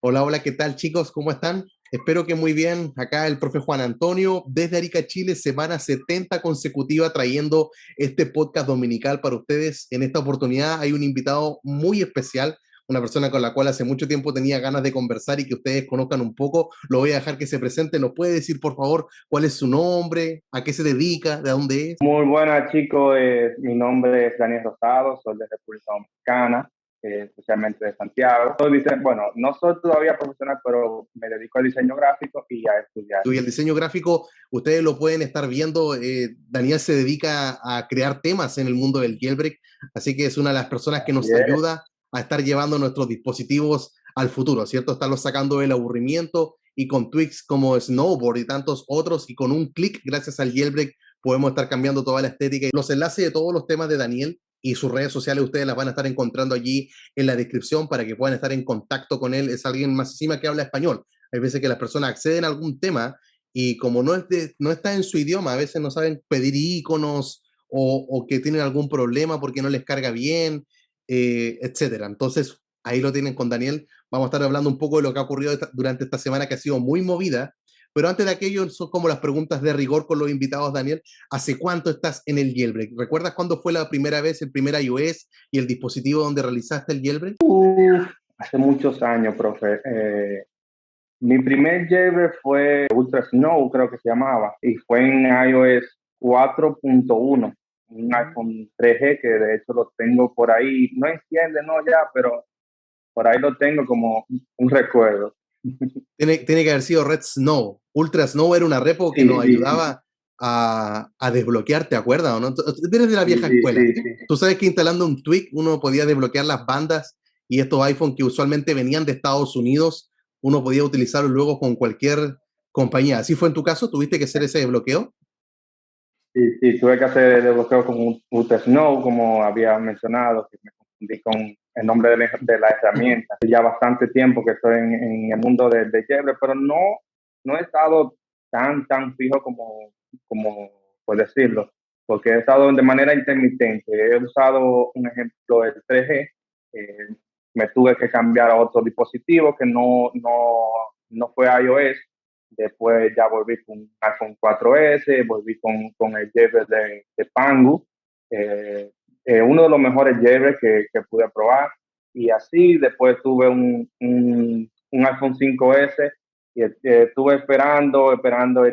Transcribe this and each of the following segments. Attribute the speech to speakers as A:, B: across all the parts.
A: Hola, hola, ¿qué tal chicos? ¿Cómo están? Espero que muy bien. Acá el profe Juan Antonio desde Arica, Chile, semana 70 consecutiva trayendo este podcast dominical para ustedes. En esta oportunidad hay un invitado muy especial, una persona con la cual hace mucho tiempo tenía ganas de conversar y que ustedes conozcan un poco. Lo voy a dejar que se presente. ¿Nos puede decir, por favor, cuál es su nombre, a qué se dedica, de dónde es?
B: Muy buenas chicos, mi nombre es Daniel Rosado, soy de República Dominicana, especialmente de Santiago. Bueno, no soy todavía profesional, pero me dedico al diseño gráfico y a estudiar.
A: Y el diseño gráfico, ustedes lo pueden estar viendo. Daniel se dedica a crear temas en el mundo del jailbreak, así que es una de las personas que
B: Así
A: nos
B: es,
A: ayuda a estar llevando nuestros dispositivos al futuro, ¿cierto? Estarlos sacando del aburrimiento y con tweaks como Snowboard y tantos otros, y con un clic, gracias al jailbreak, podemos estar cambiando toda la estética. Los enlaces de todos los temas de Daniel y sus redes sociales ustedes las van a estar encontrando allí en la descripción para que puedan estar en contacto con él. Es alguien más encima que habla español. Hay veces que las personas acceden a algún tema y como no está en su idioma, a veces no saben pedir iconos o que tienen algún problema porque no les carga bien, etcétera. Entonces, ahí lo tienen con Daniel. Vamos a estar hablando un poco de lo que ha ocurrido durante esta semana que ha sido muy movida. Pero antes de aquello, son como las preguntas de rigor con los invitados, Daniel. ¿Hace cuánto estás en el jailbreak? ¿Recuerdas cuándo fue la primera vez, el primer iOS y el dispositivo donde realizaste el jailbreak?
B: hace muchos años, profe. Mi primer jailbreak fue Ultra Snow, creo que se llamaba, y fue en iOS 4.1, un iPhone 3G que de hecho lo tengo por ahí. No enciende, no ya, pero por ahí lo tengo como un recuerdo.
A: Tiene que haber sido Red Snow. Ultra Snow era una repo que
B: Sí,
A: nos
B: sí, sí,
A: ayudaba a desbloquear, ¿te acuerdas? ¿O no? Tú eres de la
B: sí,
A: vieja
B: sí,
A: escuela.
B: sí, sí.
A: Tú sabes que instalando un tweak uno podía desbloquear las bandas y estos iPhone que usualmente venían de Estados Unidos, uno podía utilizarlos luego con cualquier compañía. ¿Así fue en tu caso? ¿Tuviste que hacer ese desbloqueo?
B: Sí, sí, tuve que hacer el desbloqueo con un Snow, como había mencionado, que me confundí con el nombre de la herramienta. Ya bastante tiempo que estoy en el mundo de Jebre, pero no he estado tan fijo como por decirlo, porque he estado de manera intermitente. He usado, un ejemplo, el 3G, eh, me tuve que cambiar a otro dispositivo que no fue iOS. Después ya volví con iPhone 4S, volví con el Jailbreak de Pangu, eh, uno de los mejores Jailbreaks que pude probar. Y así después tuve un iPhone 5S y estuve esperando el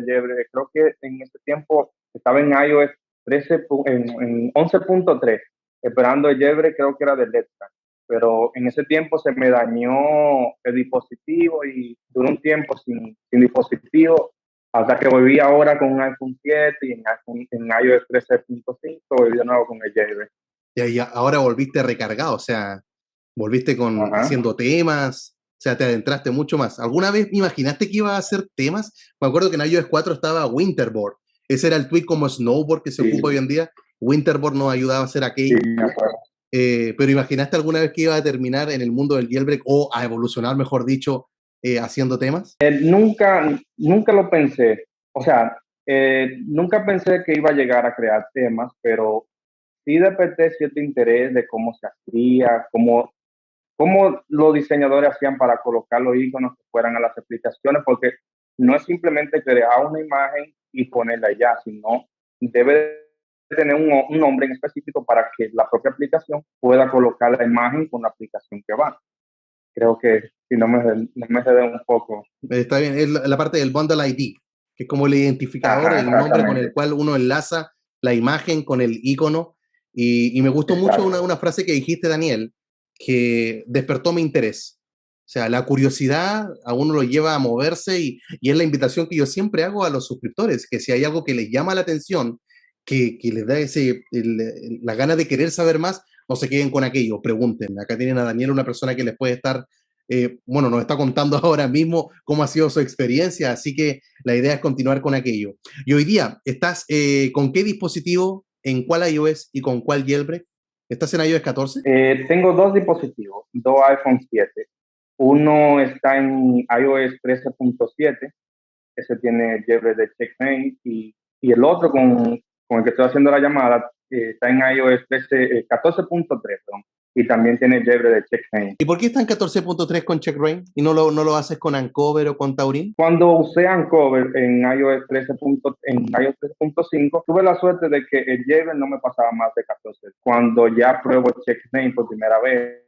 B: Jailbreak. Creo que en ese tiempo estaba en iOS 13, en 11.3, esperando el Jailbreak, creo que era de Letra, pero en ese tiempo se me dañó el dispositivo y duré un tiempo sin dispositivo hasta que volví ahora con un iPhone 7 y en iOS 13.5 volví de nuevo con el jailbreak.
A: Y ahora volviste recargado, o sea, volviste
B: Ajá.
A: haciendo temas, o sea, te adentraste mucho más. ¿Alguna vez me imaginaste que iba a hacer temas? Me acuerdo que en iOS 4 estaba Winterboard. Ese era el tweak como Snowboard que se
B: Sí,
A: ocupa hoy en día. Winterboard nos ayudaba a hacer
B: sí,
A: aquello.
B: me acuerdo.
A: Pero ¿imaginaste alguna vez que iba a terminar en el mundo del jailbreak o a evolucionar, mejor dicho, haciendo temas?
B: Nunca lo pensé. O sea, nunca pensé que iba a llegar a crear temas, pero sí desperté cierto interés de cómo se hacía, cómo los diseñadores hacían para colocar los iconos que fueran a las aplicaciones, porque no es simplemente crear una imagen y ponerla allá, sino debe tener un nombre en específico para que la propia aplicación pueda colocar la imagen con la aplicación que va. Creo que si no me cede un poco.
A: Está bien, es la parte del Bundle ID, que es como el identificador,
B: Ajá,
A: el nombre con el
B: exactamente.
A: cual uno enlaza la imagen con el icono. Y me gustó mucho
B: Exacto.
A: una frase que dijiste, Daniel, que despertó mi interés. O sea, la curiosidad a uno lo lleva a moverse y es la invitación que yo siempre hago a los suscriptores, que si hay algo que les llama la atención, que les da la gana de querer saber más, no se queden con aquello, pregunten. Acá tienen a Daniel, una persona que les puede estar bueno, nos está contando ahora mismo cómo ha sido su experiencia, así que la idea es continuar con aquello. Y hoy día, ¿estás con qué dispositivo, en cuál iOS y con cuál jailbreak? ¿Estás en iOS 14?
B: Tengo dos dispositivos, dos iPhone 7. Uno está en iOS 13.7, ese tiene el jailbreak de Checkmate, y el otro con el que estoy haciendo la llamada está en iOS 14.3, perdón. y también tiene el jailbreak de Checkmate.
A: ¿Y por qué está en 14.3 con Checkra1 y no lo haces con Uncover o con Taurin?
B: Cuando usé Uncover en iOS 13.5, tuve la suerte de que el jailbreak no me pasaba más de 14. Cuando ya pruebo Checkmate por primera vez,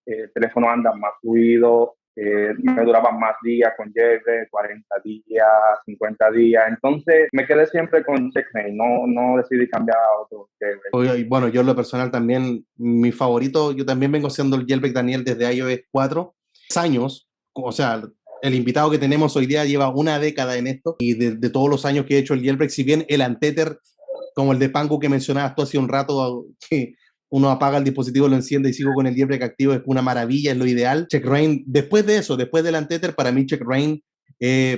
B: el teléfono anda más fluido, me duraba más días con jailbreak, 40 días, 50 días. Entonces me quedé siempre con Checkmate, no decidí cambiar a otro jailbreak.
A: Y bueno, yo en lo personal también, mi favorito, yo también vengo haciendo el jailbreak Daniel desde iOS 4, 10 años, o sea, el invitado que tenemos hoy día lleva una década en esto y de todos los años que he hecho el jailbreak, si bien el Untether, como el de Pangu que mencionabas tú hace un rato, que uno apaga el dispositivo, lo enciende y sigo con el jailbreak activo, es una maravilla, es lo ideal. Checkra1, después de eso, después del Untether, para mí Checkra1,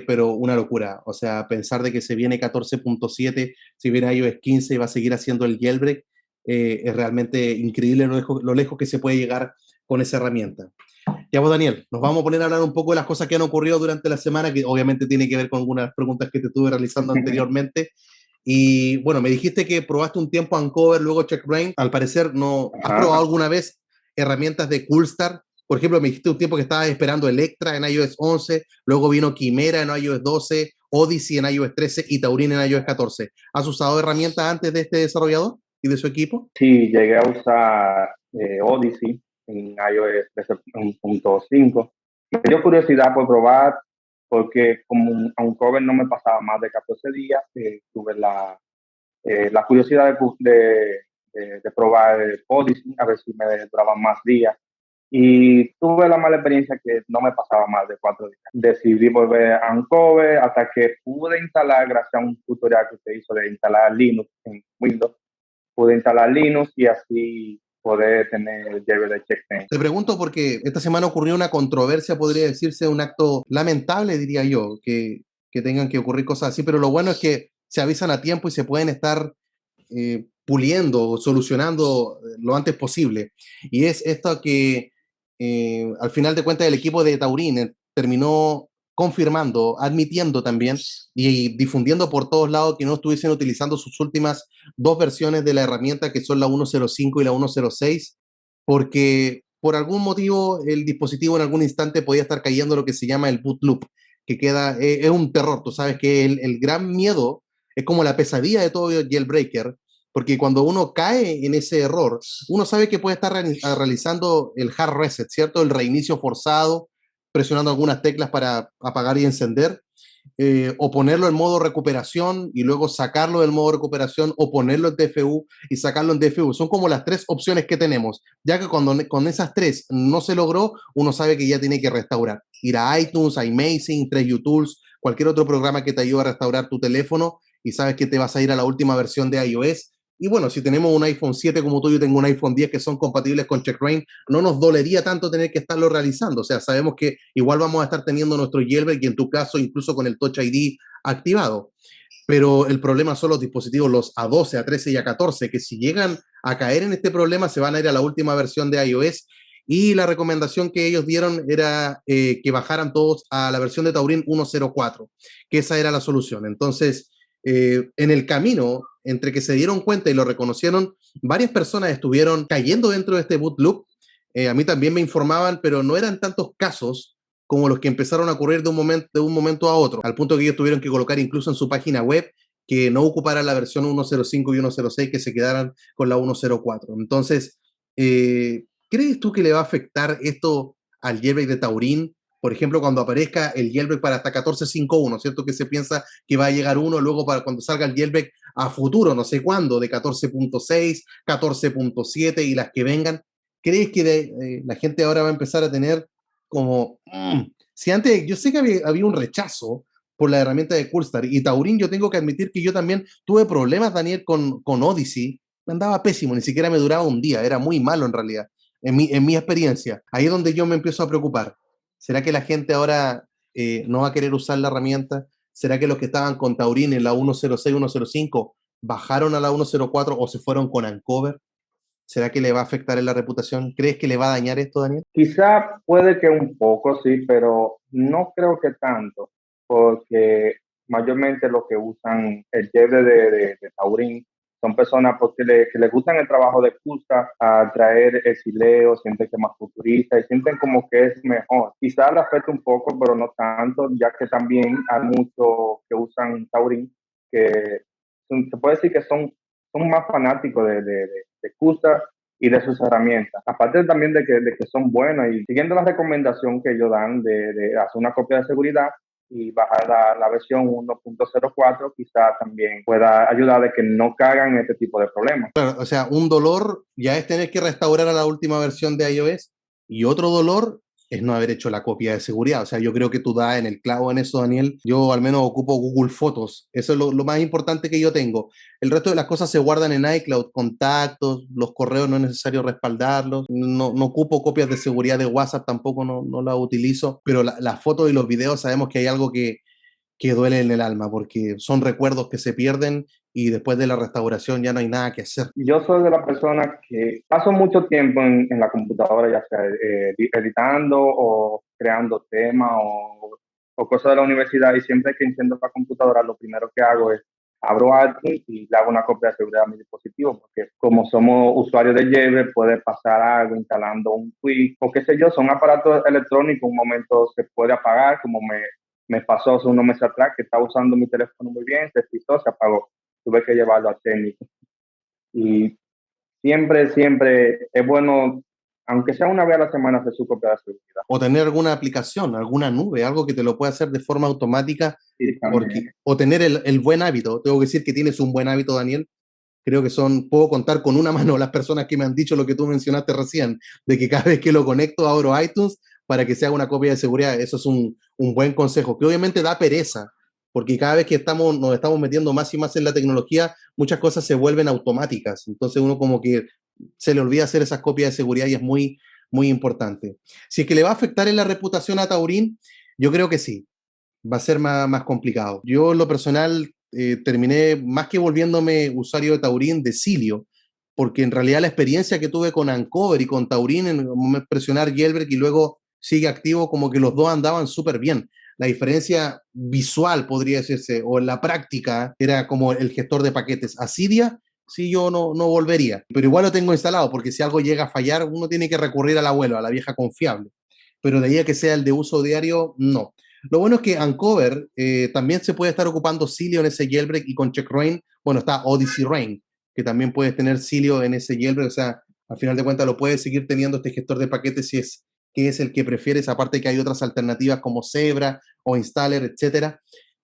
A: pero una locura. O sea, pensar de que se viene 14.7, si viene iOS 15 y va a seguir haciendo el jailbreak, es realmente increíble lo lejos que se puede llegar con esa herramienta. Ya vos, Daniel, nos vamos a poner a hablar un poco de las cosas que han ocurrido durante la semana, que obviamente tiene que ver con algunas preguntas que te estuve realizando anteriormente. Y bueno, me dijiste que probaste un tiempo Uncover, luego Checkra1. Al parecer, ¿no has probado alguna vez herramientas de Coolstar? Por ejemplo, me dijiste un tiempo que estabas esperando Electra en iOS 11, luego vino Quimera en iOS 12, Odyssey en iOS 13 y Taurin en iOS 14. ¿Has usado herramientas antes de este desarrollador y de su equipo?
B: Sí, llegué a usar Odyssey en iOS 13.5. Me dio curiosidad por probar, porque como a un cover no me pasaba más de 14 días, tuve la curiosidad de probar Odyssey, a ver si me duraba más días. Y tuve la mala experiencia que no me pasaba más de 4 días. Decidí volver a Uncover hasta que pude instalar, gracias a un tutorial que se hizo de instalar Linux en Windows, pude instalar Linux y así poder tener el jailbreak de Checkmate.
A: Te pregunto porque esta semana ocurrió una controversia, podría decirse un acto lamentable, diría yo, que tengan que ocurrir cosas así, pero lo bueno es que se avisan a tiempo y se pueden estar puliendo, solucionando lo antes posible. Y es esto que al final de cuentas el equipo de Taurin terminó confirmando, admitiendo también y difundiendo por todos lados que no estuviesen utilizando sus últimas dos versiones de la herramienta, que son la 1.05 y la 1.06, porque por algún motivo el dispositivo en algún instante podía estar cayendo lo que se llama el boot loop, que queda, es un terror. Tú sabes que el gran miedo es como la pesadilla de todo jailbreaker, porque cuando uno cae en ese error, uno sabe que puede estar realizando el hard reset, ¿cierto? El reinicio forzado, presionando algunas teclas para apagar y encender, o ponerlo en modo recuperación y luego sacarlo del modo recuperación, o ponerlo en DFU y sacarlo en DFU. Son como las tres opciones que tenemos, ya que cuando con esas tres no se logró, uno sabe que ya tiene que restaurar. Ir a iTunes, a Amazing, 3U Tools, cualquier otro programa que te ayude a restaurar tu teléfono, y sabes que te vas a ir a la última versión de iOS. Y bueno, si tenemos un iPhone 7 como tú, yo tengo un iPhone 10 que son compatibles con Checkra1, no nos dolería tanto tener que estarlo realizando. O sea, sabemos que igual vamos a estar teniendo nuestro jailbreak y en tu caso incluso con el Touch ID activado. Pero el problema son los dispositivos, los A12, A13 y A14, que si llegan a caer en este problema se van a ir a la última versión de iOS. Y la recomendación que ellos dieron era que bajaran todos a la versión de Taurin 1.04, que esa era la solución. Entonces, en el camino, entre que se dieron cuenta y lo reconocieron, varias personas estuvieron cayendo dentro de este boot loop. A mí también me informaban, pero no eran tantos casos como los que empezaron a ocurrir de un momento a otro, al punto que ellos tuvieron que colocar incluso en su página web que no ocuparan la versión 1.05 y 1.06, que se quedaran con la 1.04. Entonces, ¿crees tú que le va a afectar esto al jailbreak de Taurin? Por ejemplo, cuando aparezca el jailbreak para hasta 14.5.1, ¿cierto? Que se piensa que va a llegar uno, luego para cuando salga el jailbreak a futuro, no sé cuándo, de 14.6, 14.7 y las que vengan. ¿Crees que la gente ahora va a empezar a tener como... si antes, yo sé que había un rechazo por la herramienta de Coolstar y Taurin, yo tengo que admitir que yo también tuve problemas, Daniel, con Odyssey. Me andaba pésimo, ni siquiera me duraba un día, era muy malo en realidad, en mi experiencia. Ahí es donde yo me empiezo a preocupar. ¿Será que la gente ahora no va a querer usar la herramienta? ¿Será que los que estaban con Taurin en la 1.06, 1.05 bajaron a la 1.04 o se fueron con Uncover? ¿Será que le va a afectar en la reputación? ¿Crees que le va a dañar esto, Daniel?
B: Quizá puede que un poco, sí, pero no creo que tanto, porque mayormente los que usan el jailbreak de Taurin son personas porque que les gustan el trabajo de Custa, a traer el sileo, sienten que es más futurista y sienten como que es mejor. Quizás le afecta un poco, pero no tanto, ya que también hay muchos que usan Taurin, que se puede decir que son más fanáticos de Custa y de sus herramientas. Aparte también de que son buenas y siguiendo la recomendación que ellos dan de hacer una copia de seguridad y bajar la versión 1.04, quizá también pueda ayudar de que no caigan en este tipo de problemas.
A: Claro, o sea, un dolor ya es tener que restaurar a la última versión de iOS y otro dolor es no haber hecho la copia de seguridad. O sea, yo creo que tú das en el clavo en eso, Daniel. Yo al menos ocupo Google Fotos. Eso es lo más importante que yo tengo. El resto de las cosas se guardan en iCloud, contactos, los correos no es necesario respaldarlos. No ocupo copias de seguridad de WhatsApp, tampoco no las utilizo. Pero las fotos y los videos sabemos que hay algo que duele en el alma, porque son recuerdos que se pierden y después de la restauración ya no hay nada que hacer.
B: Yo soy de la persona que paso mucho tiempo en la computadora, ya sea editando o creando temas o cosas de la universidad, y siempre que enciendo la computadora lo primero que hago es abro iTunes y le hago una copia de seguridad a mi dispositivo, porque como somos usuarios de Jailbreak puede pasar algo instalando un tweak o qué sé yo, son aparatos electrónicos, un momento se puede apagar, como me pasó hace unos meses atrás, que estaba usando mi teléfono muy bien, se frizó, se apagó, tuve que llevarlo a técnico. Y siempre es bueno, aunque sea una vez a la semana, hacer su copia de seguridad.
A: O tener alguna aplicación, alguna nube, algo que te lo pueda hacer de forma automática,
B: Sí,
A: o tener el buen hábito. Tengo que decir que tienes un buen hábito, Daniel. Creo que puedo contar con una mano las personas que me han dicho lo que tú mencionaste recién, de que cada vez que lo conecto abro iTunes para que se haga una copia de seguridad. Eso es un buen consejo, que obviamente da pereza, porque cada vez que nos estamos metiendo más y más en la tecnología, muchas cosas se vuelven automáticas. Entonces uno como que se le olvida hacer esas copias de seguridad y es muy importante. Si es que le va a afectar en la reputación a Taurin, yo creo que sí, va a ser más complicado. Yo en lo personal terminé más que volviéndome usuario de Taurin, de Cilio, porque en realidad la experiencia que tuve con Uncover y con Taurin en presionar Jailbreak y luego sigue activo, como que los dos andaban súper bien. La diferencia visual, podría decirse, o en la práctica, era como el gestor de paquetes. A Cydia, sí, yo no volvería. Pero igual lo tengo instalado, porque si algo llega a fallar, uno tiene que recurrir al abuelo, a la vieja confiable. Pero de ahí a que sea el de uso diario, no. Lo bueno es que Uncover también se puede estar ocupando Cilio en ese jailbreak y con CheckRain, bueno, está Odyssey Rain, que también puedes tener Cilio en ese jailbreak, o sea, al final de cuentas lo puedes seguir teniendo este gestor de paquetes si es que es el que prefieres, aparte que hay otras alternativas como Zebra o Installer, etcétera.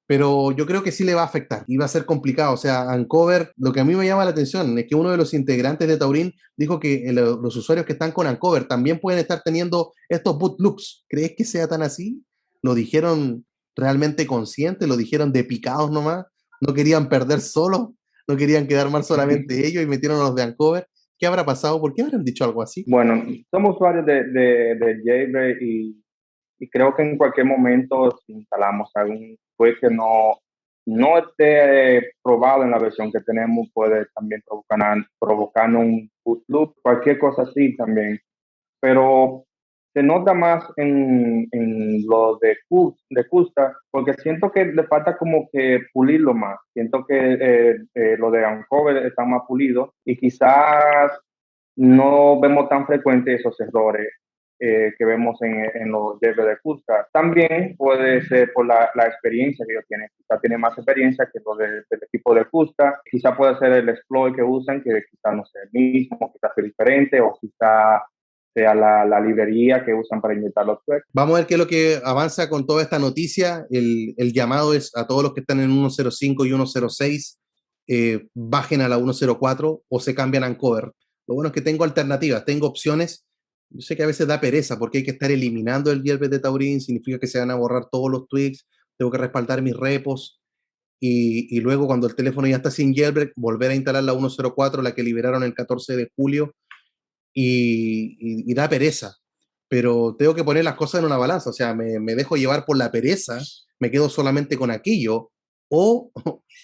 A: Pero yo creo que sí le va a afectar y va a ser complicado. O sea, Uncover, lo que a mí me llama la atención es que uno de los integrantes de Taurin dijo que los usuarios que están con Uncover también pueden estar teniendo estos boot loops. ¿Crees que sea tan así? ¿Lo dijeron realmente conscientes? ¿Lo dijeron de picados nomás? ¿No querían perder solo? ¿No querían quedar mal solamente ellos y metieron a los de Uncover? ¿Qué habrá pasado? ¿Por qué habrán dicho algo así?
B: Bueno, somos usuarios de Jailbreak y creo que en cualquier momento si instalamos algún pues que no esté probado en la versión que tenemos, puede también provocar un boot loop, cualquier cosa así también. Pero se nota más en lo de Custa, porque siento que le falta como que pulirlo más. Siento que lo de Uncover está más pulido y quizás no vemos tan frecuentes esos errores que vemos en los jefes de Custa. También puede ser por la experiencia que ellos tienen. Quizá tienen más experiencia que los del equipo de Custa. Quizá puede ser el exploit que usan, que quizá no sea el mismo, quizá sea diferente, o quizá sea la librería que usan para inyectar los tweets.
A: Vamos a ver qué es lo que avanza con toda esta noticia. El llamado es a todos los que están en 1.05 y 1.06, bajen a la 1.04 o se cambian a Uncover. Lo bueno es que tengo alternativas, tengo opciones. Yo sé que a veces da pereza porque hay que estar eliminando el jailbreak de Taurin, significa que se van a borrar todos los tweaks, tengo que respaldar mis repos y luego cuando el teléfono ya está sin jailbreak, volver a instalar la 1.04, la que liberaron el 14 de julio y da pereza. Pero tengo que poner las cosas en una balanza, o sea, me dejo llevar por la pereza, me quedo solamente con aquello, o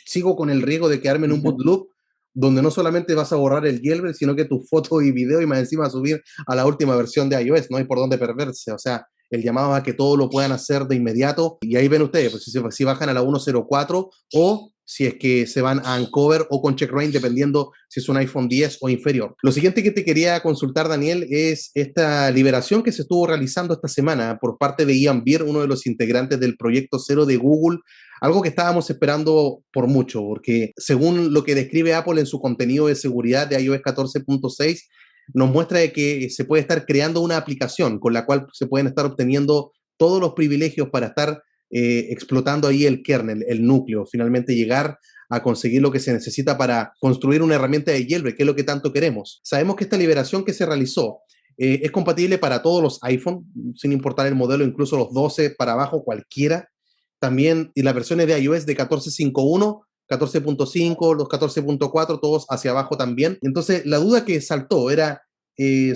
A: sigo con el riesgo de quedarme en un boot loop donde no solamente vas a borrar el jailbreak, sino que tu foto y video y más encima subir a la última versión de iOS, no hay por dónde perderse, o sea, el llamado a que todo lo puedan hacer de inmediato, y ahí ven ustedes, pues si bajan a la 1.04 o si es que se van a Uncover o con checkra1n, dependiendo si es un iPhone 10 o inferior. Lo siguiente que te quería consultar, Daniel, es esta liberación que se estuvo realizando esta semana por parte de Ian Beer, uno de los integrantes del Proyecto Cero de Google, algo que estábamos esperando por mucho, porque según lo que describe Apple en su contenido de seguridad de iOS 14.6, nos muestra de que se puede estar creando una aplicación con la cual se pueden estar obteniendo todos los privilegios para estar explotando ahí el kernel, el núcleo, finalmente llegar a conseguir lo que se necesita para construir una herramienta de jailbreak, que es lo que tanto queremos. Sabemos que esta liberación que se realizó es compatible para todos los iPhone, sin importar el modelo, incluso los 12 para abajo, cualquiera. También, y las versiones de iOS de 14.5.1, 14.5, los 14.4, todos hacia abajo también. Entonces, la duda que saltó era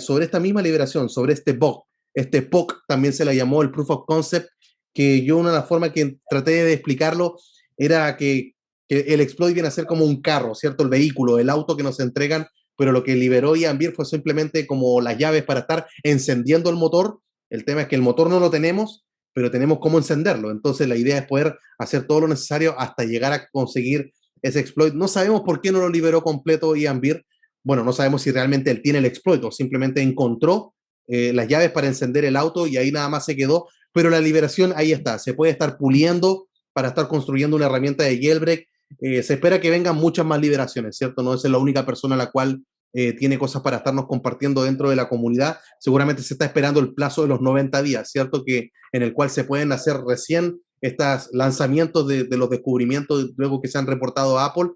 A: sobre esta misma liberación, sobre este bug. Este POC también se le llamó el Proof of Concept, que yo una de las formas que traté de explicarlo era que el exploit viene a ser como un carro, ¿cierto? El vehículo, el auto que nos entregan, pero lo que liberó Ian Beer fue simplemente como las llaves para estar encendiendo el motor. El tema es que el motor no lo tenemos, pero tenemos cómo encenderlo. Entonces la idea es poder hacer todo lo necesario hasta llegar a conseguir ese exploit. No sabemos por qué no lo liberó completo Ian Beer. Bueno, no sabemos si realmente él tiene el exploit o simplemente encontró las llaves para encender el auto y ahí nada más se quedó, pero la liberación ahí está, se puede estar puliendo para estar construyendo una herramienta de jailbreak. Se espera que vengan muchas más liberaciones, ¿cierto? No es la única persona la cual tiene cosas para estarnos compartiendo dentro de la comunidad. Seguramente se está esperando el plazo de los 90 días, ¿cierto? Que en el cual se pueden hacer recién estos lanzamientos de los descubrimientos luego que se han reportado a Apple.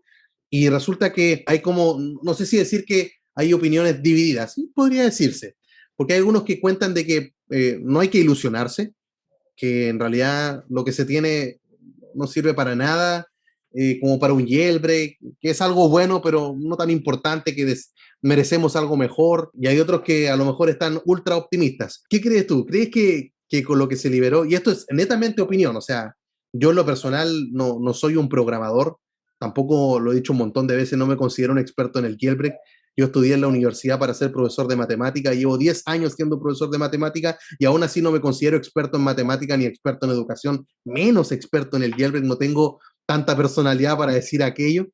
A: Y resulta que hay como, no sé si decir que hay opiniones divididas, sí, podría decirse, porque hay algunos que cuentan de que no hay que ilusionarse, que en realidad lo que se tiene no sirve para nada, como para un jailbreak, que es algo bueno, pero no tan importante, que merecemos algo mejor. Y hay otros que a lo mejor están ultra optimistas. ¿Qué crees tú? ¿Crees que con lo que se liberó, y esto es netamente opinión, o sea, yo en lo personal no soy un programador, tampoco lo he dicho un montón de veces, no me considero un experto en el jailbreak. Yo estudié en la universidad para ser profesor de matemática, llevo 10 años siendo profesor de matemática y aún así no me considero experto en matemática ni experto en educación, menos experto en el jailbreak, no tengo tanta personalidad para decir aquello,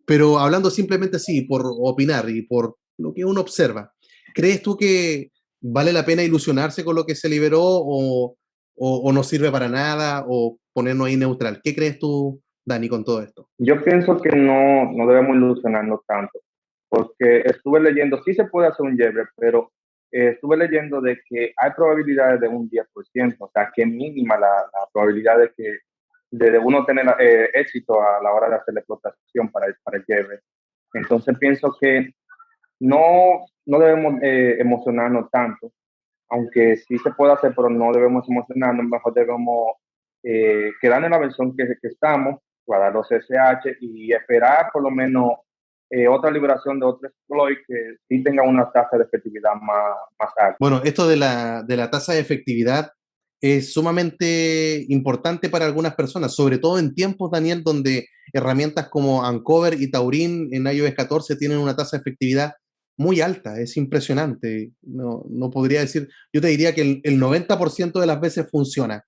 A: pero hablando simplemente así, por opinar y por lo que uno observa, ¿crees tú que vale la pena ilusionarse con lo que se liberó o no sirve para nada o ponernos ahí neutral? ¿Qué crees tú, Dani, con todo esto?
B: Yo pienso que no debemos ilusionarnos tanto, porque estuve leyendo, sí se puede hacer un jailbreak, pero estuve leyendo de que hay probabilidades de un 10%, o sea, que es mínima la probabilidad de que de uno tener éxito a la hora de hacer la explotación para el jailbreak. Entonces pienso que no debemos emocionarnos tanto, aunque sí se puede hacer, pero no debemos emocionarnos, mejor debemos quedarnos en la versión que estamos, guardar los SSH y esperar por lo menos otra liberación de otro exploit que sí tenga una tasa de efectividad más alta.
A: Bueno, esto de la tasa de efectividad es sumamente importante para algunas personas, sobre todo en tiempos, Daniel, donde herramientas como Uncover y Taurin en iOS 14 tienen una tasa de efectividad muy alta, es impresionante. No podría decir, yo te diría que el 90% de las veces funciona.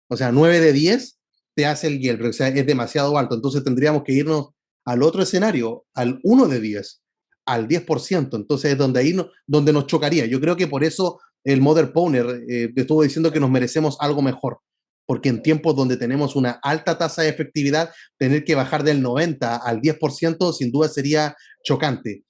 A: O sea, 9 de 10 te hace el jailbreak, o sea, es demasiado alto. Entonces tendríamos que irnos al otro escenario, al 1 de 10, al 10%. Entonces es donde ahí donde nos chocaría. Yo creo que por eso el Mother Powner estuvo diciendo que nos merecemos algo mejor. Porque en tiempos donde tenemos una alta tasa de efectividad, tener que bajar del 90 al 10% sin duda sería chocante.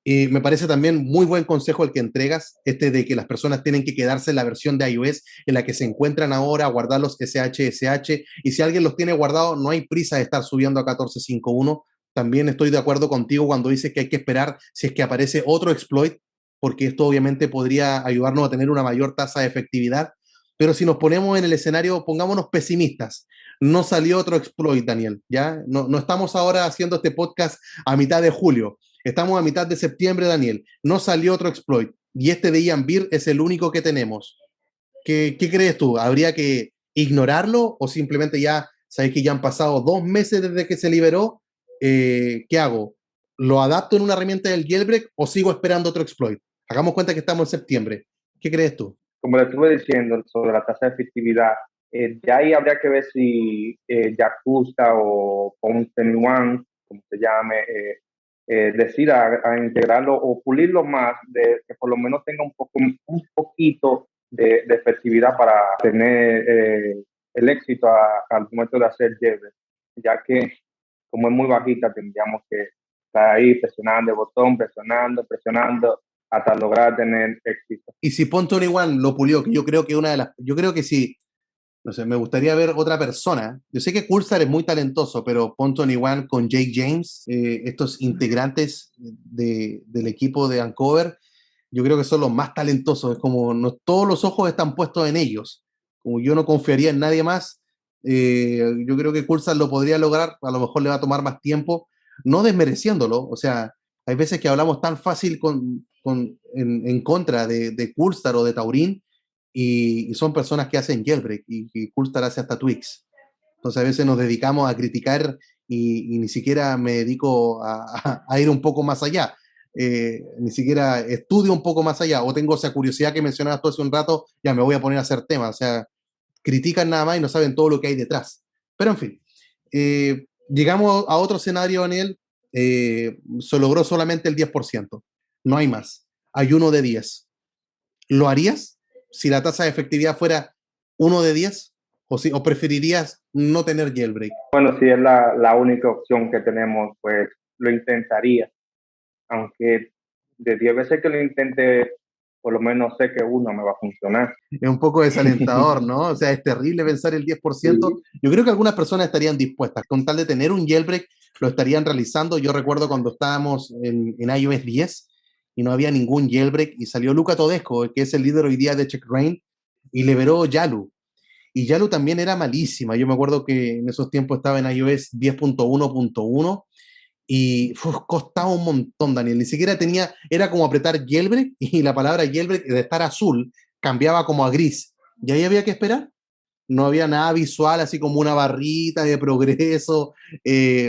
A: Me parece también muy buen consejo el que entregas, este de que las personas tienen que quedarse en la versión de iOS en la que se encuentran ahora, guardar los SH, y si alguien los tiene guardados, no hay prisa de estar subiendo a 14.5.1. También estoy de acuerdo contigo cuando dices que hay que esperar si es que aparece otro exploit, porque esto obviamente podría ayudarnos a tener una mayor tasa de efectividad. Pero si nos ponemos en el escenario, pongámonos pesimistas. No salió otro exploit, Daniel, ¿ya? No estamos ahora haciendo este podcast a mitad de julio. Estamos a mitad de septiembre, Daniel. No salió otro exploit. Y este de Ian Beer es el único que tenemos. ¿Qué crees tú? ¿Habría que ignorarlo o simplemente ya, sabes que ya han pasado 2 meses desde que se liberó? ¿Qué hago? ¿Lo adapto en una herramienta del jailbreak o sigo esperando otro exploit? Hagamos cuenta que estamos en septiembre. ¿Qué crees tú?
B: Como le estuve diciendo sobre la tasa de efectividad, Ya ahí habría que ver si Yakuza o Pon21, como se llame, decida a integrarlo o pulirlo más, de que por lo menos tenga un poquito de efectividad para tener el éxito al momento de hacer jailbreak, ya que como es muy bajita, tendríamos que estar ahí presionando el botón, presionando hasta lograr tener éxito.
A: Y si Ponton igual lo pulió, que yo creo que yo creo que si, no sé, me gustaría ver otra persona. Yo sé que Coulthard es muy talentoso, pero Ponton igual con Jake James, estos integrantes del equipo de Vancouver, yo creo que son los más talentosos. Es como no, todos los ojos están puestos en ellos. Como yo no confiaría en nadie más, yo creo que Coulthard lo podría lograr. A lo mejor le va a tomar más tiempo, no desmereciéndolo. O sea, hay veces que hablamos tan fácil en contra de Coulthard o de Taurín, y son personas que hacen jailbreak y Coulthard hace hasta Twix. Entonces a veces nos dedicamos a criticar y ni siquiera me dedico a ir un poco más allá. Ni siquiera estudio un poco más allá, o tengo esa curiosidad que mencionabas tú hace un rato, ya me voy a poner a hacer temas, o sea, critican nada más y no saben todo lo que hay detrás. Pero en fin, llegamos a otro escenario, Daniel, se logró solamente el 10%, no hay más, hay 1 de 10. ¿Lo harías si la tasa de efectividad fuera 1 de 10? ¿O preferirías no tener jailbreak?
B: Bueno, si es la única opción que tenemos, pues lo intentaría, aunque de 10 veces que lo intente, por lo menos sé que uno me va a funcionar.
A: Es un poco desalentador, ¿no? O sea, es terrible pensar el 10%.
B: Sí,
A: Yo creo que algunas personas estarían dispuestas, con tal de tener un jailbreak, lo estarían realizando. Yo recuerdo cuando estábamos en iOS 10 y no había ningún jailbreak y salió Luca Todesco, que es el líder hoy día de Checkra1, y liberó Yalu. Y Yalu también era malísima. Yo me acuerdo que en esos tiempos estaba en iOS 10.1.1 y costaba un montón, Daniel. Ni siquiera tenía, era como apretar jailbreak y la palabra jailbreak de estar azul cambiaba como a gris. Y ahí había que esperar. No había nada visual, así como una barrita de progreso,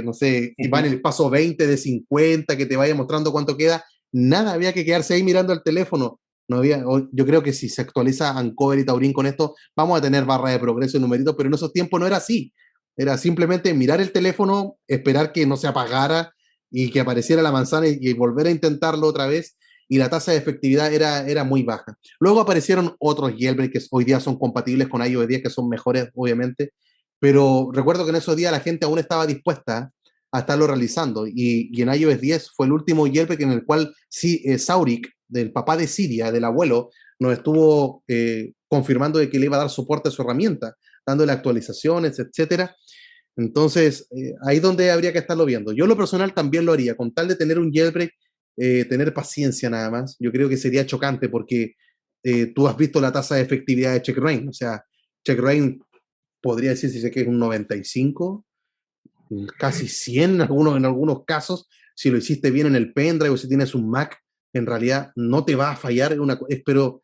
A: no sé, que va en el paso 20 de 50, que te vaya mostrando cuánto queda. Nada, había que quedarse ahí mirando el teléfono. No había, yo creo que si se actualiza Ancover y Taurín con esto, vamos a tener barra de progreso y numeritos, pero en esos tiempos no era así. Era simplemente mirar el teléfono, esperar que no se apagara y que apareciera la manzana y volver a intentarlo otra vez. Y la tasa de efectividad era muy baja. Luego aparecieron otros jailbreak que hoy día son compatibles con iOS 10, que son mejores, obviamente, pero recuerdo que en esos días la gente aún estaba dispuesta a estarlo realizando, y en iOS 10 fue el último jailbreak en el cual sí, Saurik, del papá de Siria, del abuelo, nos estuvo confirmando de que le iba a dar soporte a su herramienta, dándole actualizaciones, etcétera. Entonces, ahí es donde habría que estarlo viendo. Yo, lo personal, también lo haría, con tal de tener un jailbreak, tener paciencia nada más. Yo creo que sería chocante porque tú has visto la tasa de efectividad de Checkra1. O sea, Checkra1 podría decirse que es un 95, casi 100 en algunos casos. Si lo hiciste bien en el pendrive o si tienes un Mac, en realidad no te va a fallar. Pero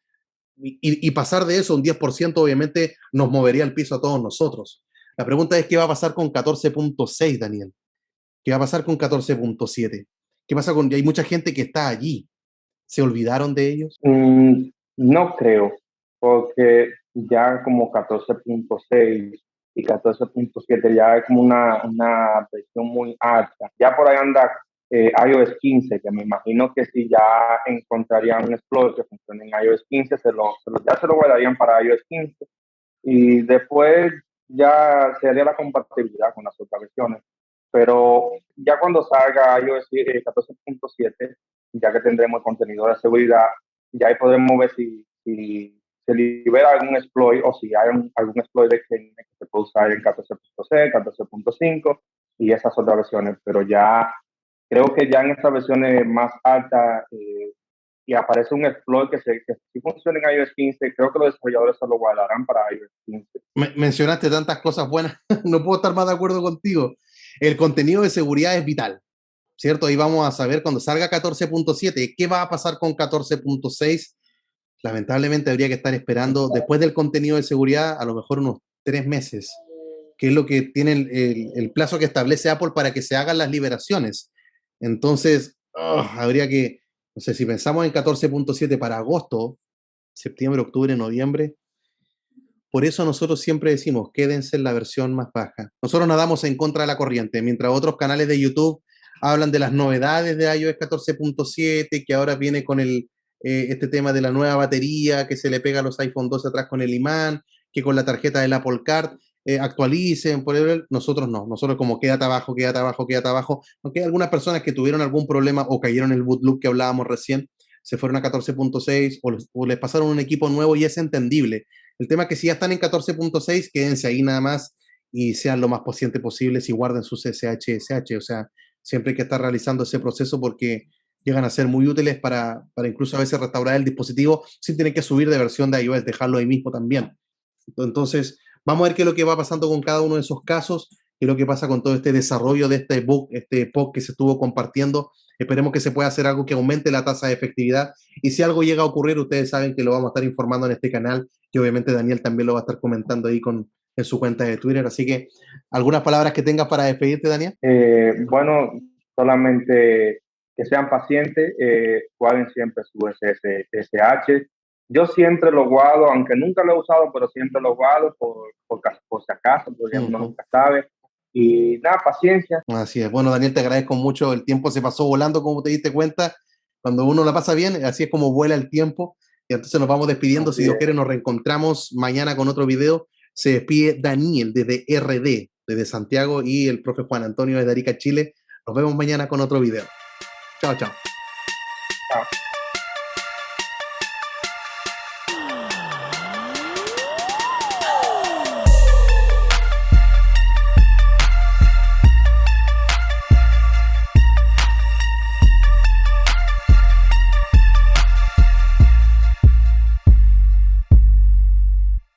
A: y pasar de eso un 10% obviamente nos movería el piso a todos nosotros. La pregunta es: ¿qué va a pasar con 14.6, Daniel? ¿Qué va a pasar con 14.7? ¿Qué pasa con...? Hay mucha gente que está allí. ¿Se olvidaron de ellos?
B: No creo, porque ya como 14.6 y 14.7 ya es como una versión muy alta. Ya por ahí anda iOS 15, que me imagino que si ya encontrarían un exploit que funcione en iOS 15, ya se lo guardarían para iOS 15. Y después ya se haría la compatibilidad con las otras versiones. Pero ya cuando salga iOS 14.7, ya que tendremos contenido de seguridad, ya ahí podremos ver si se libera algún exploit o si hay algún exploit de que se puede usar en 14.6, 14.5 y esas otras versiones. Pero ya creo que ya en estas versiones más altas y aparece un exploit que sí funciona en iOS 15, creo que los desarrolladores se lo guardarán para iOS 15.
A: Mencionaste tantas cosas buenas, no puedo estar más de acuerdo contigo. El contenido de seguridad es vital, ¿cierto? Ahí vamos a saber cuando salga 14.7, ¿qué va a pasar con 14.6? Lamentablemente habría que estar esperando después del contenido de seguridad a lo mejor unos 3 meses, que es lo que tiene el plazo que establece Apple para que se hagan las liberaciones. Entonces, habría que, no sé, si pensamos en 14.7 para agosto, septiembre, octubre, noviembre, Por eso nosotros siempre decimos, quédense en la versión más baja. Nosotros nadamos en contra de la corriente, mientras otros canales de YouTube hablan de las novedades de iOS 14.7, que ahora viene con este tema de la nueva batería, que se le pega a los iPhone 12 atrás con el imán, que con la tarjeta del Apple Card actualicen, por ejemplo. Nosotros no, nosotros como quédate abajo, quédate abajo, quédate abajo, aunque hay algunas personas que tuvieron algún problema o cayeron en el boot loop que hablábamos recién, se fueron a 14.6 o les pasaron un equipo nuevo y es entendible. El tema es que si ya están en 14.6, quédense ahí nada más y sean lo más pacientes posibles y guarden sus SH. O sea, siempre hay que estar realizando ese proceso porque llegan a ser muy útiles para incluso a veces restaurar el dispositivo sin tener que subir de versión de iOS, dejarlo ahí mismo también. Entonces, vamos a ver qué es lo que va pasando con cada uno de esos casos, qué es lo que pasa con todo este desarrollo de este bug, este POC que se estuvo compartiendo. Esperemos que se pueda hacer algo que aumente la tasa de efectividad. Y si algo llega a ocurrir, ustedes saben que lo vamos a estar informando en este canal y obviamente Daniel también lo va a estar comentando ahí en su cuenta de Twitter. Así que, ¿algunas palabras que tengas para despedirte, Daniel?
B: Bueno, solamente que sean pacientes, guarden siempre su SSH. Yo siempre lo guardo, aunque nunca lo he usado, pero siempre lo guardo por si acaso, porque uno nunca sabe. Y nada, paciencia.
A: Así es. Bueno, Daniel, te agradezco mucho. El tiempo se pasó volando, como te diste cuenta. Cuando uno la pasa bien, así es como vuela el tiempo. Y entonces nos vamos despidiendo. Si Dios quiere, nos reencontramos mañana con otro video. Se despide Daniel desde RD, desde Santiago, y el profe Juan Antonio desde Arica, Chile. Nos vemos mañana con otro video. Chao, chao.
B: Chao.